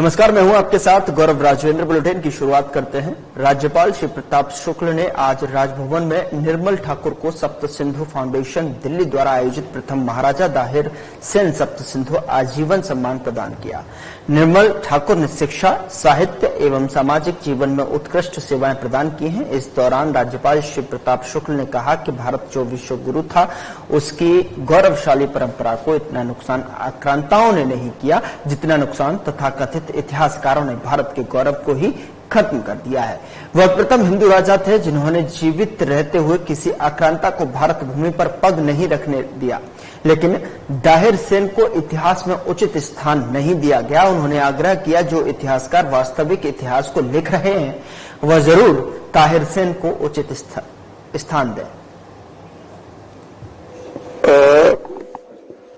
नमस्कार, मैं हूं आपके साथ गौरव राजवेंद्र। बुलेटिन की शुरुआत करते हैं। राज्यपाल श्री प्रताप शुक्ल ने आज राजभवन में निर्मल ठाकुर को सप्त सिंधु फाउंडेशन दिल्ली द्वारा आयोजित प्रथम महाराजा दाहिर सेन सप्त सिंधु आजीवन सम्मान प्रदान किया। निर्मल ठाकुर ने शिक्षा, साहित्य एवं सामाजिक जीवन में उत्कृष्ट सेवाएं प्रदान की हैं। इस दौरान राज्यपाल श्री प्रताप शुक्ल ने कहा कि भारत जो विश्व गुरु था, उसकी गौरवशाली परंपरा को इतना नुकसान आक्रांताओं ने नहीं किया जितना नुकसान तथाकथित इतिहासकारों ने भारत के गौरव को ही खत्म कर दिया है। वह प्रथम हिंदू राजा थे जिन्होंने जीवित रहते हुए किसी आक्रांता को भारत भूमि पर पग नहीं रखने दिया, लेकिन दाहिर सेन को इतिहास में उचित स्थान नहीं दिया गया। उन्होंने आग्रह किया, जो इतिहासकार वास्तविक इतिहास को लिख रहे हैं वह जरूर दाहिर सेन को उचित स्थान दें।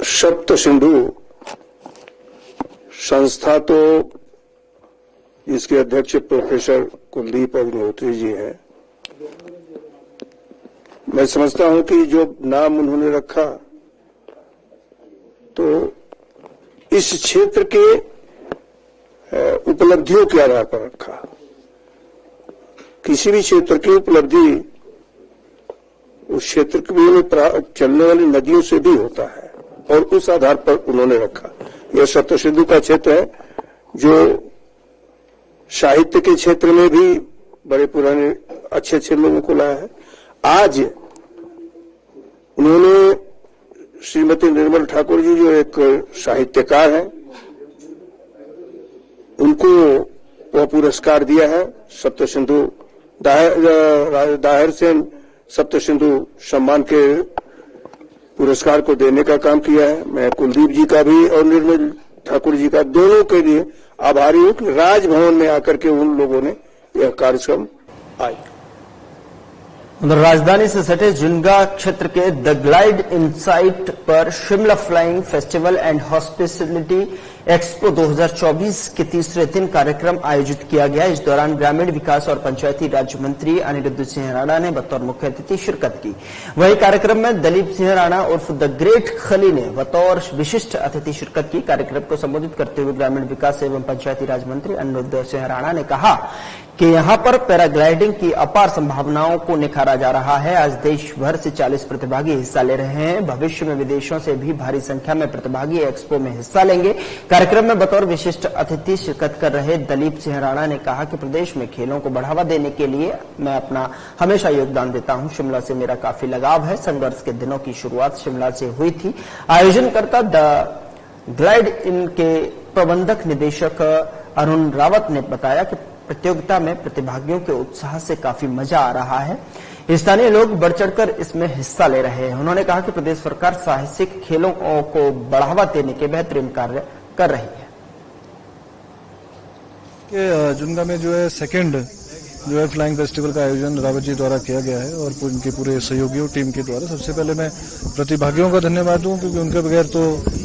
सप्त सिंधु संस्था तो इसके अध्यक्ष प्रोफेसर कुलदीप अग्निहोत्री जी हैं। मैं समझता हूं कि जो नाम उन्होंने रखा तो इस क्षेत्र के उपलब्धियों के आधार पर रखा। किसी भी क्षेत्र की उपलब्धि उस क्षेत्र में चलने वाली नदियों से भी होता है और उस आधार पर उन्होंने रखा। यह सप्त सिंधु का क्षेत्र है जो साहित्य के क्षेत्र में भी बड़े पुराने अच्छे लोगों को लाया है। आज उन्होंने श्रीमती निर्मल ठाकुर जी जो एक साहित्यकार हैं, उनको वह पुरस्कार दिया है। सप्त सिंधु दाहिर सेन सप्त सिंधु सम्मान के पुरस्कार को देने का काम किया है। मैं कुलदीप जी का भी और निर्मल ठाकुर जी का दोनों के लिए आभारी हूं कि राजभवन में आकर के उन लोगों ने यह कार्यक्रम आया। उधर राजधानी से सटे जुनगा क्षेत्र के द ग्लाइड इनसाइट पर Shimla flying festival and hospitality expo 2024 के तीसरे दिन कार्यक्रम आयोजित किया गया। इस दौरान ग्रामीण विकास और पंचायती राज्य मंत्री अनिरुद्ध सिंह राणा ने बतौर मुख्य अतिथि शिरकत की। वहीं कार्यक्रम में दलीप सिंह राणा उर्फ द ग्रेट खली ने बतौर विशिष्ट अतिथि शिरकत की। कार्यक्रम को संबोधित करते हुए ग्रामीण विकास एवं पंचायती राज मंत्री अनिरुद्ध सिंह राणा ने कहा कि यहां पर पैराग्लाइडिंग की अपार संभावनाओं को निखारा जा रहा है। आज देश भर से 40 प्रतिभागी हिस्सा ले रहे हैं। भविष्य में विदेशों से भी भारी संख्या में प्रतिभागी एक्सपो में हिस्सा लेंगे। कार्यक्रम में बतौर विशिष्ट अतिथि शिरकत कर रहे दलीप सिंह राणा ने कहा कि प्रदेश में खेलों को बढ़ावा देने के लिए मैं अपना हमेशा योगदान देता हूं। शिमला से मेरा काफी लगाव है। संघर्ष के दिनों की शुरुआत शिमला से हुई थी। आयोजनकर्ता द ग्लाइड इन के प्रबंधक निदेशक अरुण रावत ने बताया कि प्रतियोगिता में प्रतिभागियों के उत्साह से काफी मजा आ रहा है। स्थानीय लोग बढ़ चढ़कर इसमें हिस्सा ले रहे हैं। उन्होंने कहा कि प्रदेश सरकार साहसिक खेलों को बढ़ावा देने के बेहतरीन कार्य कर रही है। जुनगा में जो है सेकंड जो है फ्लाइंग फेस्टिवल का आयोजन रावत जी द्वारा किया गया है और उनके पूरे सहयोगियों टीम के द्वारा। सबसे पहले मैं प्रतिभागियों का धन्यवाद दूं क्योंकि उनके बगैर तो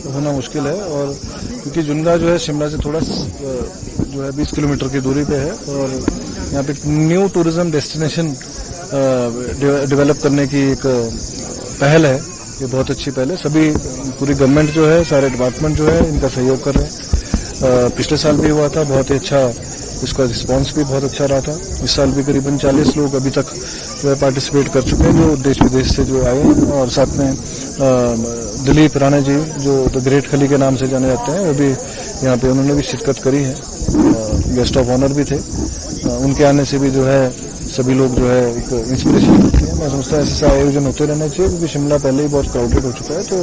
होना मुश्किल है, और क्योंकि जुनगा जो है शिमला से थोड़ा जो है 20 किलोमीटर की दूरी पे है और यहाँ पे न्यू टूरिज्म डेस्टिनेशन डेवलप करने की एक पहल है। ये बहुत अच्छी पहल है। सभी पूरी गवर्नमेंट जो है, सारे डिपार्टमेंट जो है इनका सहयोग कर रहे हैं। पिछले साल भी हुआ था, बहुत ही अच्छा, इसका रिस्पांस भी बहुत अच्छा रहा था। इस साल भी करीबन 40 लोग अभी तक जो है पार्टिसिपेट कर चुके हैं, जो देश विदेश से जो आए हैं। और साथ में दलीप राणा जी जो द ग्रेट खली के नाम से जाने जाते हैं, वो भी यहाँ पे उन्होंने भी शिरकत करी है, गेस्ट ऑफ ऑनर भी थे। उनके आने से भी जो है सभी लोग जो है एक इंस्पिरेशन मिलती है। मैं समझता हूँ ऐसे आयोजन होते रहने चाहिए क्योंकि शिमला पहले ही बहुत क्राउडेड हो चुका है, तो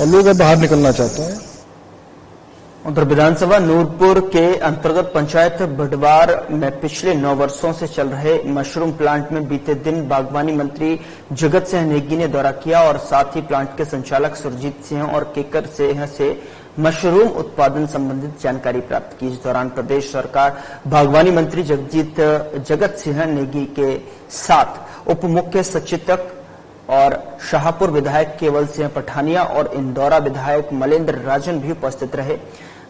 और लोग अब बाहर निकलना चाहते हैं। उधर विधानसभा नूरपुर के अंतर्गत पंचायत बडवार में पिछले 9 वर्षों से चल रहे मशरूम प्लांट में बीते दिन बागवानी मंत्री जगत सिंह नेगी ने दौरा किया और साथ ही प्लांट के संचालक सुरजीत सिंह और केकर सिंह से मशरूम उत्पादन संबंधित जानकारी प्राप्त की। इस दौरान प्रदेश सरकार बागवानी मंत्री जगत सिंह नेगी के साथ उप मुख्य सचेतक और शाहपुर विधायक केवल सिंह पठानिया और इंदौरा विधायक मलेंद्र राजन भी उपस्थित रहे।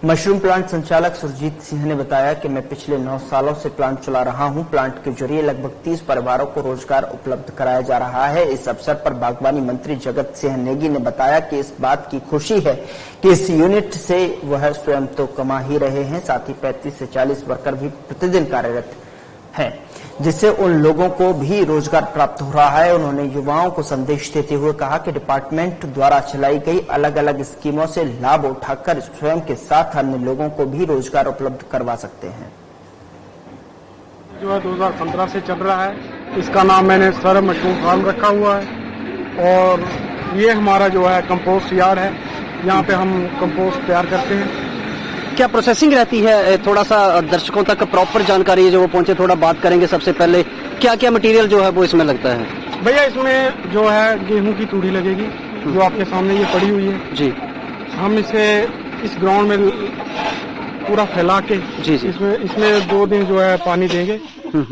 मशरूम प्लांट संचालक सुरजीत सिंह ने बताया कि मैं पिछले 9 सालों से प्लांट चला रहा हूं। प्लांट के जरिए लगभग 30 परिवारों को रोजगार उपलब्ध कराया जा रहा है। इस अवसर पर बागवानी मंत्री जगत सिंह नेगी ने बताया कि इस बात की खुशी है कि इस यूनिट से वह स्वयं तो कमा ही रहे हैं, साथ ही 35 से 40 वर्कर भी प्रतिदिन कार्यरत हैं, जिससे उन लोगों को भी रोजगार प्राप्त हो रहा है। उन्होंने युवाओं को संदेश देते हुए कहा कि डिपार्टमेंट द्वारा चलाई गई अलग अलग स्कीमों से लाभ उठाकर स्वयं के साथ अन्य लोगों को भी रोजगार उपलब्ध करवा सकते हैं। जो है 2015 से चल रहा है। इसका नाम मैंने सर मशरूम फार्म रखा हुआ है और ये हमारा जो है कंपोस्ट यार्ड है। यहाँ पे हम कंपोस्ट तैयार करते हैं। क्या प्रोसेसिंग रहती है? थोड़ा सा दर्शकों तक प्रॉपर जानकारी है जो वो पहुंचे, थोड़ा बात करेंगे। सबसे पहले क्या क्या मटेरियल जो है वो इसमें लगता है? भैया इसमें जो है गेहूं की तूड़ी लगेगी जो आपके सामने ये पड़ी हुई है जी। हम इसे इस ग्राउंड में पूरा फैला के जी। इसमें 2 दिन जो है पानी देंगे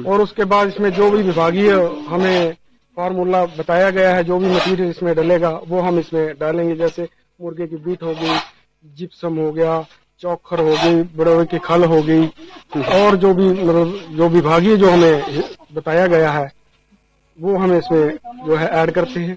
और उसके बाद इसमें जो भी विभागीय हमें फार्मूला बताया गया है, जो भी मटेरियल इसमें डलेगा वो हम इसमें डालेंगे। जैसे मुर्गे की बीट हो गई, जिप्सम हो गया, चौखर हो गई, बड़े की खल हो गई और जो भी मतलब जो विभागीय जो हमें बताया गया है वो हम इसमें जो है ऐड करते हैं।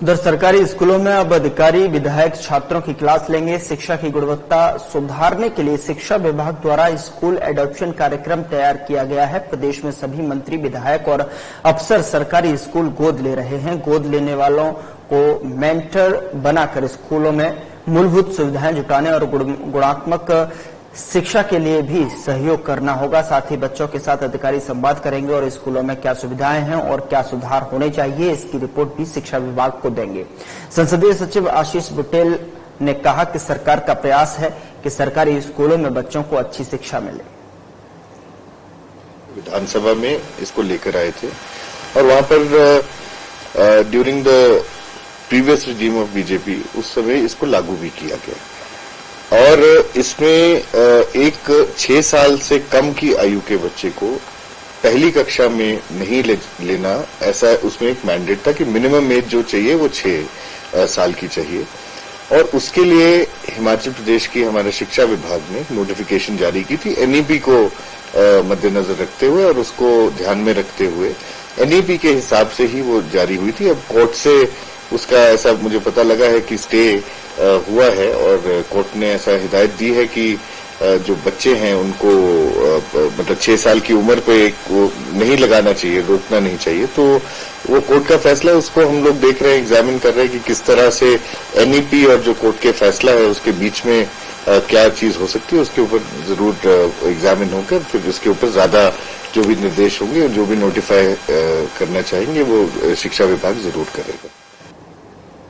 उधर सरकारी स्कूलों में अब अधिकारी विधायक छात्रों की क्लास लेंगे। शिक्षा की गुणवत्ता सुधारने के लिए शिक्षा विभाग द्वारा स्कूल एडॉप्शन कार्यक्रम तैयार किया गया है। प्रदेश में सभी मंत्री, विधायक और अफसर सरकारी स्कूल गोद ले रहे हैं। गोद लेने वालों को मेंटर बनाकर स्कूलों में मूलभूत सुविधाएं जुटाने और गुणात्मक शिक्षा के लिए भी सहयोग करना होगा। साथ ही बच्चों के साथ अधिकारी संवाद करेंगे और स्कूलों में क्या सुविधाएं हैं और क्या सुधार होने चाहिए, इसकी रिपोर्ट भी शिक्षा विभाग को देंगे। संसदीय सचिव आशीष बुटेल ने कहा कि सरकार का प्रयास है कि सरकारी स्कूलों में बच्चों को अच्छी शिक्षा मिले। विधानसभा में इसको लेकर आए थे और वहां पर during the previous regime of BJP उस समय इसको लागू भी किया गया और इसमें एक 6 साल से कम की आयु के बच्चे को पहली कक्षा में नहीं लेना, ऐसा उसमें एक मैंडेट था कि मिनिमम एज जो चाहिए वो 6 साल की चाहिए। और उसके लिए हिमाचल प्रदेश की हमारे शिक्षा विभाग ने नोटिफिकेशन जारी की थी एनईपी को मद्देनजर रखते हुए और उसको ध्यान में रखते हुए एनईपी के हिसाब से ही वो जारी हुई थी। अब कोर्ट से उसका ऐसा मुझे पता लगा है कि स्टे हुआ है और कोर्ट ने ऐसा हिदायत दी है कि जो बच्चे हैं उनको मतलब 6 साल की उम्र पे वो नहीं लगाना चाहिए, रोकना नहीं चाहिए। तो वो कोर्ट का फैसला है, उसको हम लोग देख रहे हैं, एग्जामिन कर रहे हैं कि किस तरह से एनईपी और जो कोर्ट के फैसला है उसके बीच में क्या चीज हो सकती है, उसके ऊपर जरूर एग्जामिन होकर फिर उसके ऊपर ज्यादा जो भी निर्देश होंगे, जो भी नोटिफाई करना चाहेंगे वो शिक्षा विभाग जरूर करेगा।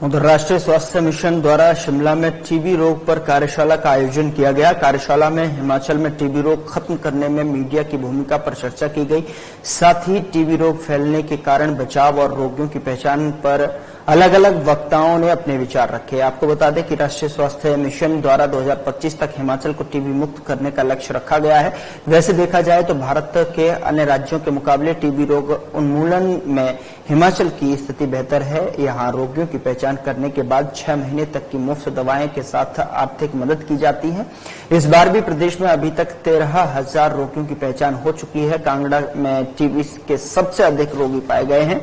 उधर राष्ट्रीय स्वास्थ्य मिशन द्वारा शिमला में टीबी रोग पर कार्यशाला का आयोजन किया गया। कार्यशाला में हिमाचल में टीबी रोग खत्म करने में मीडिया की भूमिका पर चर्चा की गई। साथ ही टीबी रोग फैलने के कारण, बचाव और रोगियों की पहचान पर अलग अलग वक्ताओं ने अपने विचार रखे। आपको बता दें कि राष्ट्रीय स्वास्थ्य मिशन द्वारा 2025 तक हिमाचल को टीबी मुक्त करने का लक्ष्य रखा गया है। वैसे देखा जाए तो भारत के अन्य राज्यों के मुकाबले टीबी रोग उन्मूलन में हिमाचल की स्थिति बेहतर है। यहाँ रोगियों की पहचान करने के बाद 6 महीने तक की मुफ्त दवाएं के साथ आर्थिक मदद की जाती है। इस बार भी प्रदेश में अभी तक 13,000 रोगियों की पहचान हो चुकी है। कांगड़ा में टीबी के सबसे अधिक रोगी पाए गए हैं।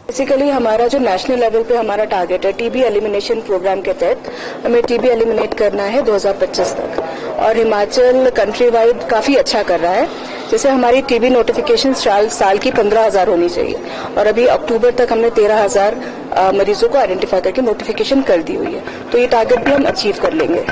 बेसिकली हमारा जो नेशनल लेवल पे हमारा टारगेट है टीबी एलिमिनेशन प्रोग्राम के तहत हमें टीबी एलिमिनेट करना है 2025 तक और हिमाचल कंट्री वाइड काफी अच्छा कर रहा है। जैसे हमारी टीबी नोटिफिकेशन साल की 15,000 होनी चाहिए और अभी अक्टूबर तक हमने 13,000 मरीजों को आइडेंटिफाई करके नोटिफिकेशन कर दी हुई है, तो ये टारगेट भी हम अचीव कर लेंगे।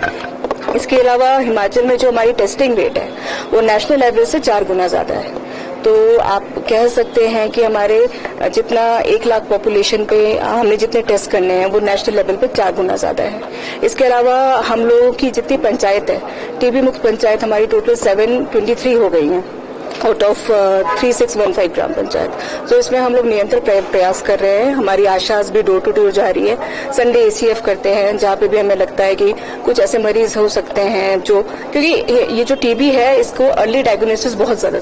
इसके अलावा हिमाचल में जो हमारी टेस्टिंग रेट है वो नेशनल लेवल से 4 गुना ज्यादा है। तो आप कह सकते हैं कि हमारे जितना 1 लाख पॉपुलेशन पे हमने जितने टेस्ट करने हैं वो नेशनल लेवल पे 4 गुना ज्यादा है। इसके अलावा हम लोगों की जितनी पंचायत है, टीबी मुक्त पंचायत हमारी टोटल 723 हो गई हैं आउट ऑफ 3615 ग्राम पंचायत। तो इसमें हम लोग निरंतर प्रयास कर रहे हैं। हमारी आशाज भी डोर टू डोर जा रही है। संडे ACF करते हैं जहाँ पे भी हमें लगता है कि कुछ ऐसे मरीज हो सकते हैं जो, क्योंकि ये जो टीबी है इसको अर्ली डायग्नोसिस बहुत ज्यादा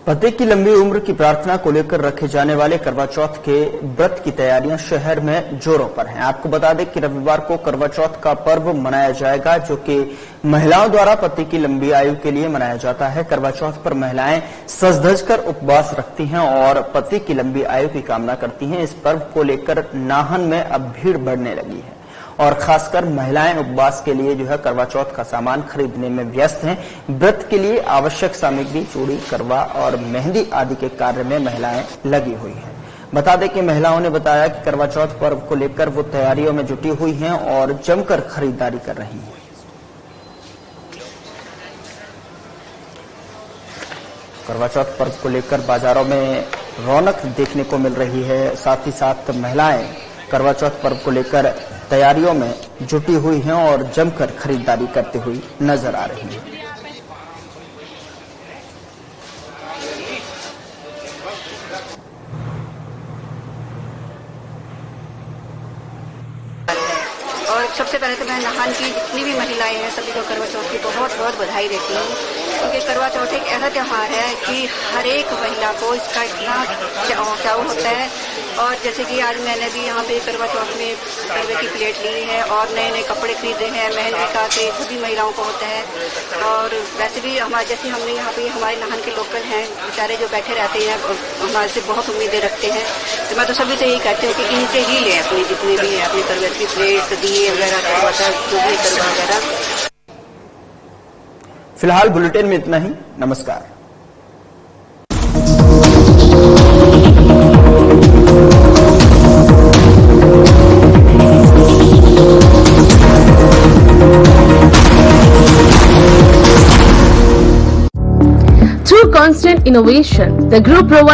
पति की लंबी उम्र की प्रार्थना को लेकर रखे जाने वाले करवा चौथ के व्रत की तैयारियां शहर में जोरों पर हैं। आपको बता दें कि रविवार को करवा चौथ का पर्व मनाया जाएगा, जो कि महिलाओं द्वारा पति की लंबी आयु के लिए मनाया जाता है। करवा चौथ पर महिलाएं सज धज कर उपवास रखती हैं और पति की लंबी आयु की कामना करती हैं। इस पर्व को लेकर नाहन में अब भीड़ बढ़ने लगी है और खासकर महिलाएं उपवास के लिए जो है करवा चौथ का सामान खरीदने में व्यस्त हैं। व्रत के लिए आवश्यक सामग्री चूड़ी, करवा और मेहंदी आदि के कार्य में महिलाएं लगी हुई हैं। बता दें कि महिलाओं ने बताया कि करवा चौथ पर्व को लेकर वो तैयारियों में जुटी हुई हैं और जमकर खरीदारी कर रही हैं। करवा चौथ पर्व को लेकर बाजारों में रौनक देखने को मिल रही है। साथ ही साथ महिलाएं करवा चौथ पर्व को लेकर तैयारियों में जुटी हुई हैं और जमकर खरीदारी करते हुए नजर आ रही हैं। और सबसे पहले तो मैं नाहन की जितनी भी महिलाएं हैं सभी को करवा चौथ की बहुत बहुत बधाई देती हूँ, क्योंकि करवा चौथ एक ऐसा त्योहार है कि हर एक महिला को इसका इतना चाव होता है। और जैसे कि आज मैंने भी यहाँ पे करवा चौथ में करवे की प्लेट ली है और नए नए कपड़े खरीदे हैं। मेहंदी का के सभी महिलाओं को होता है। और वैसे भी हमारे जैसे हमने यहाँ पे हमारे नाहन के लोकल हैं बेचारे जो बैठे रहते हैं, हमारे से बहुत उम्मीदें रखते हैं। तो मैं तो सभी से यही कहती हूँ कि इनसे ही लें अपनी जितनी भी है अपनी करवे की प्लेट, दिए वगैरह, करवा जो भी करवा वगैरह। फिलहाल बुलेटिन में इतना ही। नमस्कार। Through constant innovation, the group provides